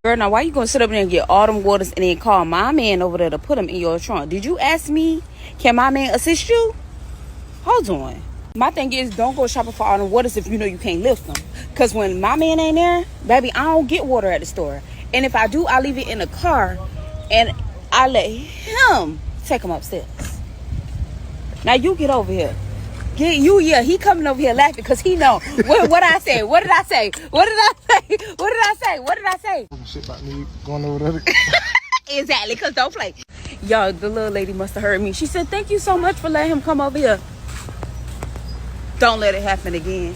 Girl, now why you gonna sit up there and get all them waters and then call my man over there to put them in your trunk? Did you ask me? Can my man assist you? Hold on. My thing is, don't go shopping for all them waters if you know you can't lift them. Because when my man ain't there, baby, I don't get water at the store. And if I do, I leave it in the car and I let him take them upstairs. Now you get over here. Yeah, he coming over here laughing because he know. What I say? What did I say? What did I say? What did I say? What did I say? Shit about me going over there. Exactly, because don't play. Y'all, the little lady must have heard me. She said, thank you so much for letting him come over here. Don't let it happen again.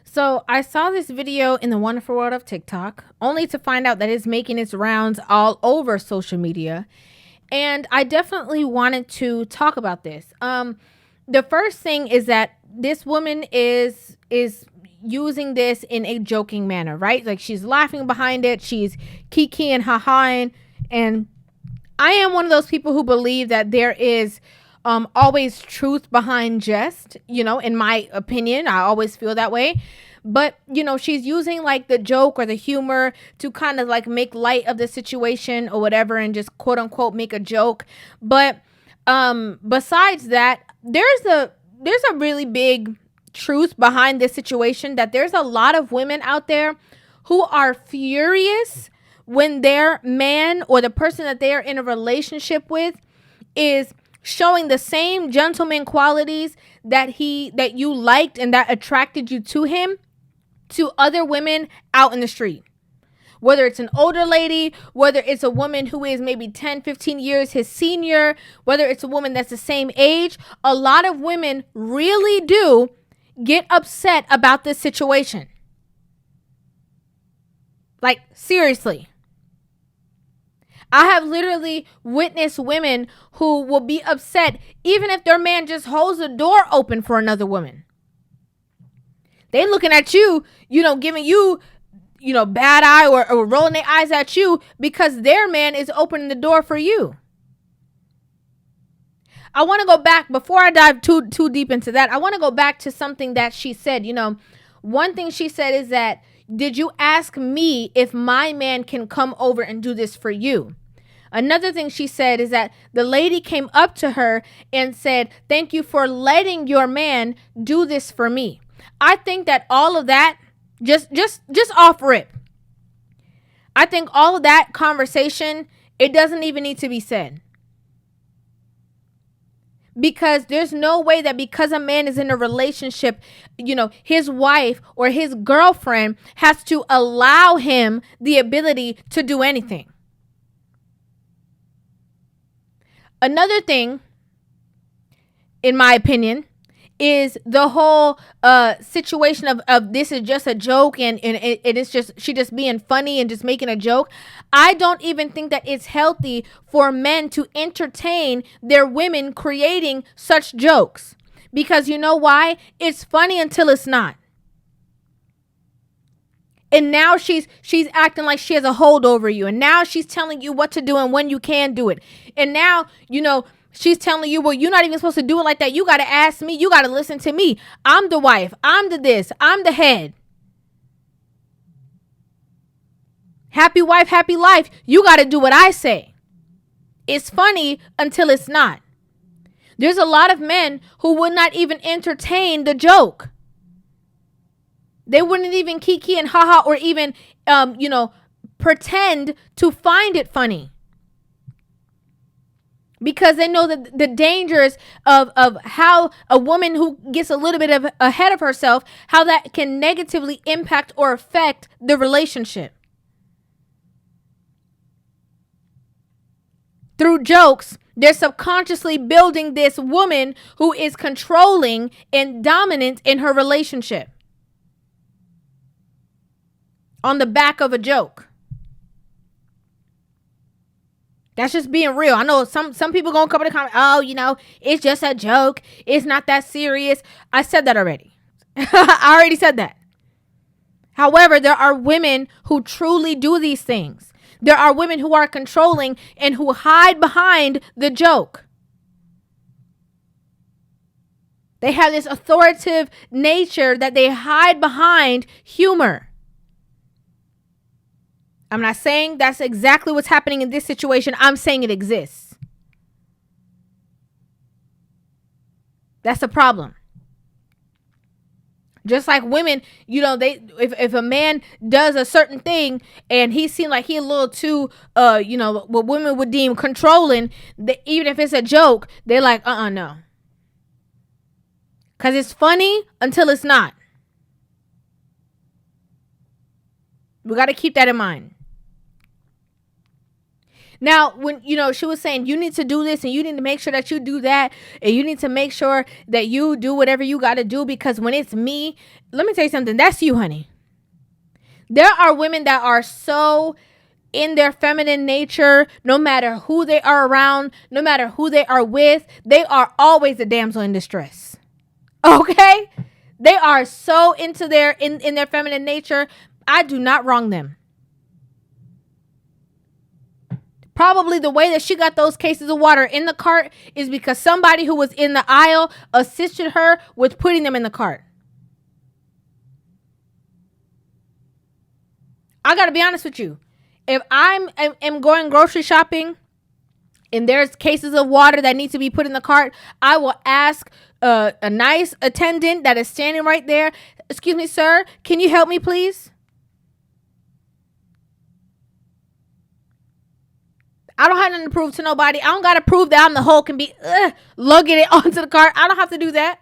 So I saw this video in the wonderful world of TikTok, only to find out that it's making its rounds all over social media. And I definitely wanted to talk about this. The first thing is that this woman is using this in a joking manner, right? Like she's laughing behind it. She's kiki and ha-haing. And I am one of those people who believe that there is always truth behind jest, in my opinion. I always feel that way. But, she's using like the joke or the humor to kind of like make light of the situation or whatever and just quote unquote make a joke. But besides that, there's a really big truth behind this situation, that there's a lot of women out there who are furious when their man or the person that they are in a relationship with is showing the same gentleman qualities that you liked and that attracted you to him to other women out in the street. Whether it's an older lady, whether it's a woman who is maybe 10, 15 years his senior, whether it's a woman that's the same age, a lot of women really do get upset about this situation. Like, seriously. I have literally witnessed women who will be upset even if their man just holds the door open for another woman. They looking at you, giving you, bad eye or rolling their eyes at you because their man is opening the door for you. I want to go back before I dive too deep into that. I want to go back to something that she said. One thing she said is that, did you ask me if my man can come over and do this for you? Another thing she said is that the lady came up to her and said, thank you for letting your man do this for me. I think that all of that, just off rip, I think all of that conversation, it doesn't even need to be said. Because there's no way that because a man is in a relationship, his wife or his girlfriend has to allow him the ability to do anything. Another thing, in my opinion, is the whole situation of this is just a joke and it is just she just being funny and just making a joke. I don't even think that it's healthy for men to entertain their women creating such jokes. Because you know why? It's funny until it's not. And now she's acting like she has a hold over you. And now she's telling you what to do and when you can do it. And now, she's telling you, well, you're not even supposed to do it like that. You got to ask me. You got to listen to me. I'm the wife. I'm the this. I'm the head. Happy wife, happy life. You got to do what I say. It's funny until it's not. There's a lot of men who would not even entertain the joke. They wouldn't even kiki and haha or even, pretend to find it funny. Because they know that the dangers of how a woman who gets a little bit ahead of herself, how that can negatively impact or affect the relationship. Through jokes, they're subconsciously building this woman who is controlling and dominant in her relationship. On the back of a joke. That's just being real. I know some people gonna come in the comment, oh, it's just a joke. It's not that serious. I said that already. I already said that. However, there are women who truly do these things. There are women who are controlling and who hide behind the joke. They have this authoritative nature that they hide behind humor. I'm not saying that's exactly what's happening in this situation. I'm saying it exists. That's the problem. Just like women, they if a man does a certain thing and he seems like he a little too what women would deem controlling, even if it's a joke, they're like, no. Cause it's funny until it's not. We got to keep that in mind. Now, when, she was saying you need to do this and you need to make sure that you do that and you need to make sure that you do whatever you got to do, because when it's me, let me tell you something. That's you, honey. There are women that are so in their feminine nature, no matter who they are around, no matter who they are with, they are always a damsel in distress. Okay? They are so into in their feminine nature. I do not wrong them. Probably the way that she got those cases of water in the cart is because somebody who was in the aisle assisted her with putting them in the cart. I got to be honest with you. If I'm going grocery shopping and there's cases of water that need to be put in the cart, I will ask a nice attendant that is standing right there, "Excuse me, sir, can you help me, please?" I don't have nothing to prove to nobody. I don't got to prove that I'm the Hulk and be lugging it onto the cart. I don't have to do that.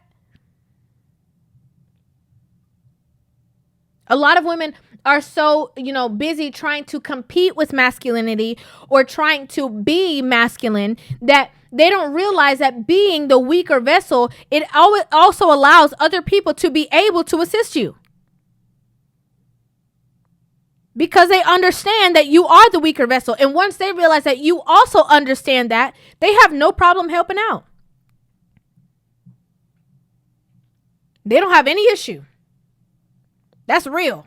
A lot of women are so, busy trying to compete with masculinity or trying to be masculine that they don't realize that being the weaker vessel, it also allows other people to be able to assist you. Because they understand that you are the weaker vessel. And once they realize that you also understand that, they have no problem helping out. They don't have any issue. That's real.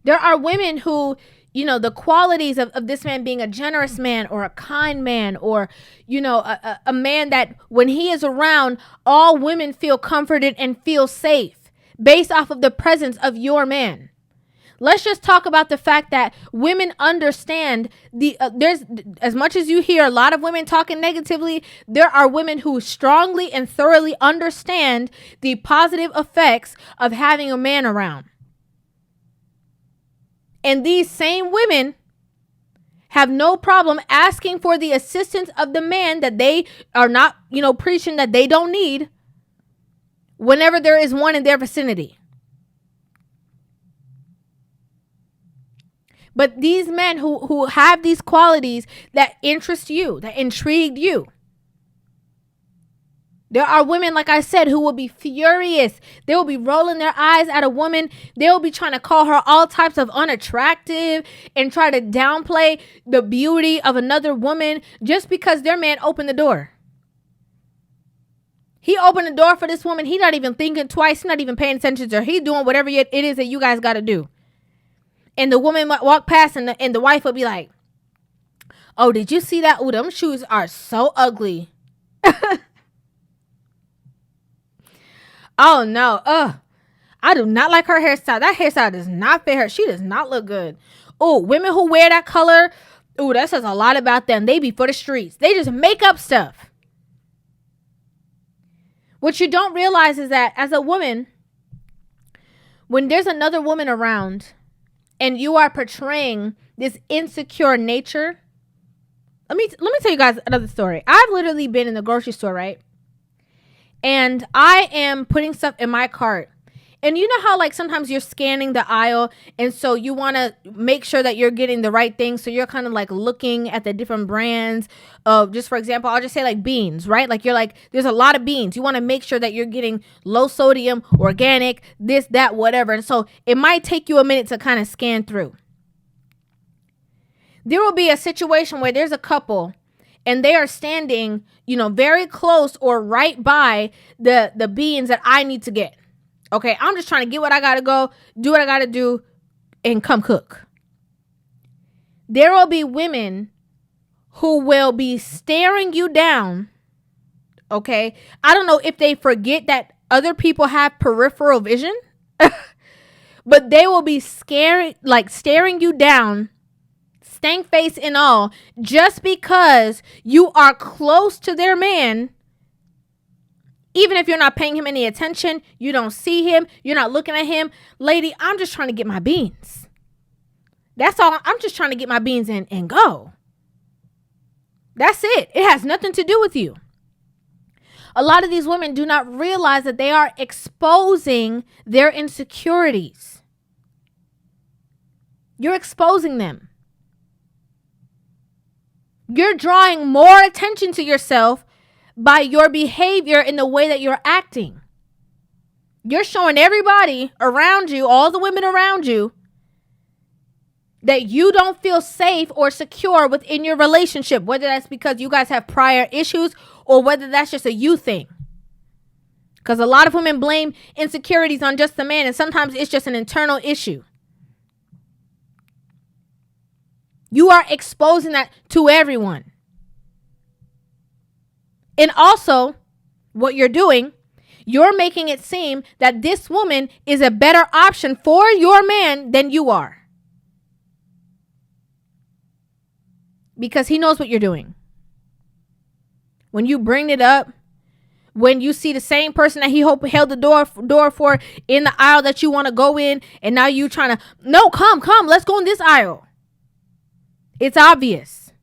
There are women who, the qualities of this man being a generous man or a kind man or, a man that when he is around, all women feel comforted and feel safe. Based off of the presence of your man. Let's just talk about the fact that women understand there's, as much as you hear a lot of women talking negatively, there are women who strongly and thoroughly understand the positive effects of having a man around. And these same women have no problem asking for the assistance of the man that they are not, preaching that they don't need, whenever there is one in their vicinity. But these men who have these qualities that interest you, that intrigued you. There are women, like I said, who will be furious. They will be rolling their eyes at a woman. They will be trying to call her all types of unattractive and try to downplay the beauty of another woman just because their man opened the door. He opened the door for this woman. He not even thinking twice. He not even paying attention to her. He doing whatever it is that you guys got to do. And the woman might walk past and the wife will be like, "Oh, did you see that? Oh, them shoes are so ugly." Oh, no. I do not like her hairstyle. That hairstyle does not fit her. She does not look good. Oh, women who wear that color, oh, that says a lot about them. They be for the streets. They just make up stuff. What you don't realize is that as a woman, when there's another woman around and you are portraying this insecure nature, let me tell you guys another story. I've literally been in the grocery store, right? And I am putting stuff in my cart. And you know how like sometimes you're scanning the aisle and so you want to make sure that you're getting the right thing. So you're kind of like looking at the different brands of, just for example, I'll just say like beans, right? Like you're like, there's a lot of beans. You want to make sure that you're getting low sodium, organic, this, that, whatever. And so it might take you a minute to kind of scan through. There will be a situation where there's a couple and they are standing, very close or right by the beans that I need to get. Okay, I'm just trying to get what I got to go, do what I got to do, and come cook. There will be women who will be staring you down, okay? I don't know if they forget that other people have peripheral vision, but they will be scared, like staring you down, stank face and all, just because you are close to their man. Even if you're not paying him any attention, you don't see him, you're not looking at him. Lady, I'm just trying to get my beans. That's all. I'm just trying to get my beans in and go. That's it. It has nothing to do with you. A lot of these women do not realize that they are exposing their insecurities. You're exposing them. You're drawing more attention to yourself by your behavior in the way that you're acting. You're showing everybody around you, all the women around you, that you don't feel safe or secure within your relationship, whether that's because you guys have prior issues or whether that's just a you thing. Because a lot of women blame insecurities on just the man, and sometimes it's just an internal issue. You are exposing that to everyone. And also, what you're doing, you're making it seem that this woman is a better option for your man than you are. Because he knows what you're doing. When you bring it up, when you see the same person that he held the door for in the aisle that you want to go in, and now you trying to, no, come, let's go in this aisle. It's obvious.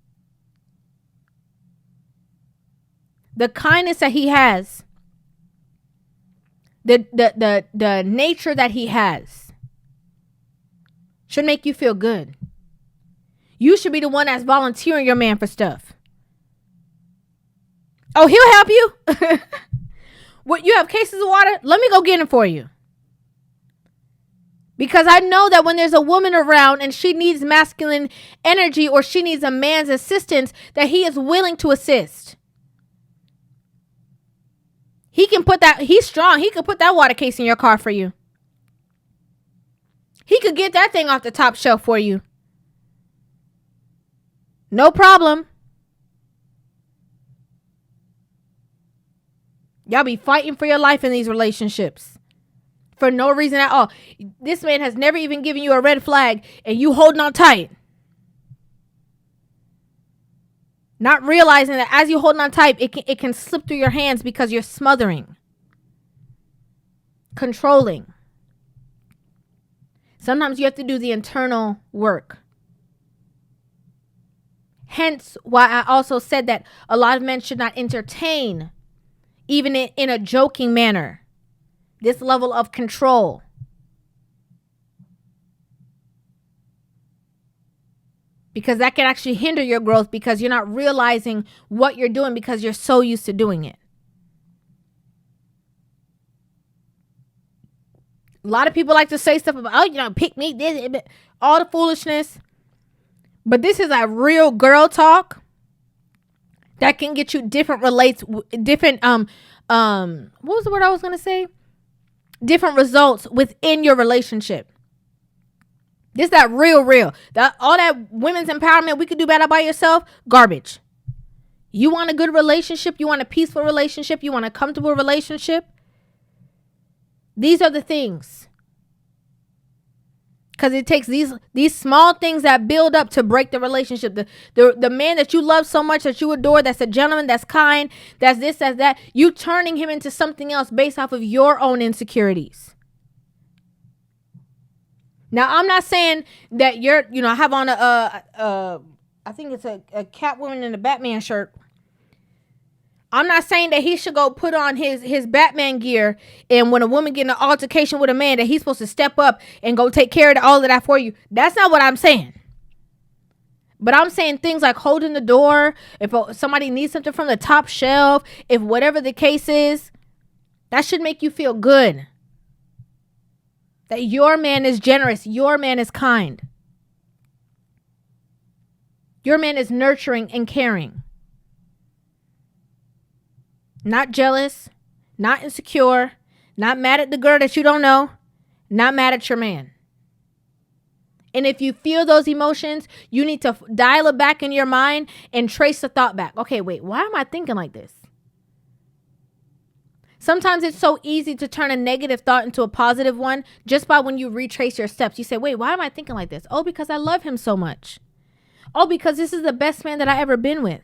The kindness that he has, the nature that he has should make you feel good. You should be the one that's volunteering your man for stuff. Oh, he'll help you? What, you have cases of water? Let me go get them for you. Because I know that when there's a woman around and she needs masculine energy or she needs a man's assistance, that he is willing to assist. He can put that, he's strong. He could put that water case in your car for you. He could get that thing off the top shelf for you. No problem. Y'all be fighting for your life in these relationships for no reason at all. This man has never even given you a red flag and you holding on tight. Not realizing that as you holding on tight, it can slip through your hands because you're smothering, controlling. Sometimes you have to do the internal work. Hence why I also said that a lot of men should not entertain, even in a joking manner, this level of control. Because that can actually hinder your growth because you're not realizing what you're doing because you're so used to doing it. A lot of people like to say stuff about, oh, pick me, this, all the foolishness. But this is a real girl talk that can get you different what was the word I was going to say? Different results within your relationship. This that real. All that women's empowerment, we could do better by yourself, garbage. You want a good relationship, you want a peaceful relationship, you want a comfortable relationship. These are the things. Because it takes these small things that build up to break the relationship. The man that you love so much, that you adore, that's a gentleman, that's kind, that's this, that's that. You turning him into something else based off of your own insecurities. Now, I'm not saying that I have on I think it's a Catwoman in a Batman shirt. I'm not saying that he should go put on his Batman gear, and when a woman get in an altercation with a man, that he's supposed to step up and go take care of all of that for you. That's not what I'm saying. But I'm saying things like holding the door, if somebody needs something from the top shelf, if whatever the case is, that should make you feel good. That your man is generous. Your man is kind. Your man is nurturing and caring. Not jealous, not insecure, not mad at the girl that you don't know, not mad at your man. And if you feel those emotions, you need to dial it back in your mind and trace the thought back. Okay, wait, why am I thinking like this? Sometimes it's so easy to turn a negative thought into a positive one just by when you retrace your steps. You say, wait, why am I thinking like this? Oh, because I love him so much. Oh, because this is the best man that I ever been with.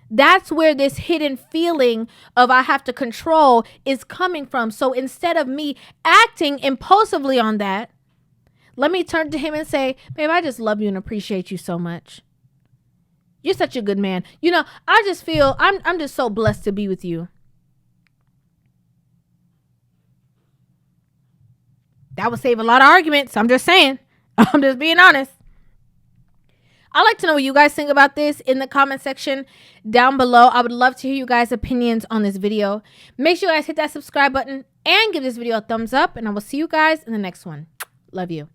That's where this hidden feeling of I have to control is coming from. So instead of me acting impulsively on that, let me turn to him and say, babe, I just love you and appreciate you so much. You're such a good man. You know, I just feel I'm just so blessed to be with you. That would save a lot of arguments. I'm just saying. I'm just being honest. I'd like to know what you guys think about this in the comment section down below. I would love to hear you guys' opinions on this video. Make sure you guys hit that subscribe button and give this video a thumbs up. And I will see you guys in the next one. Love you.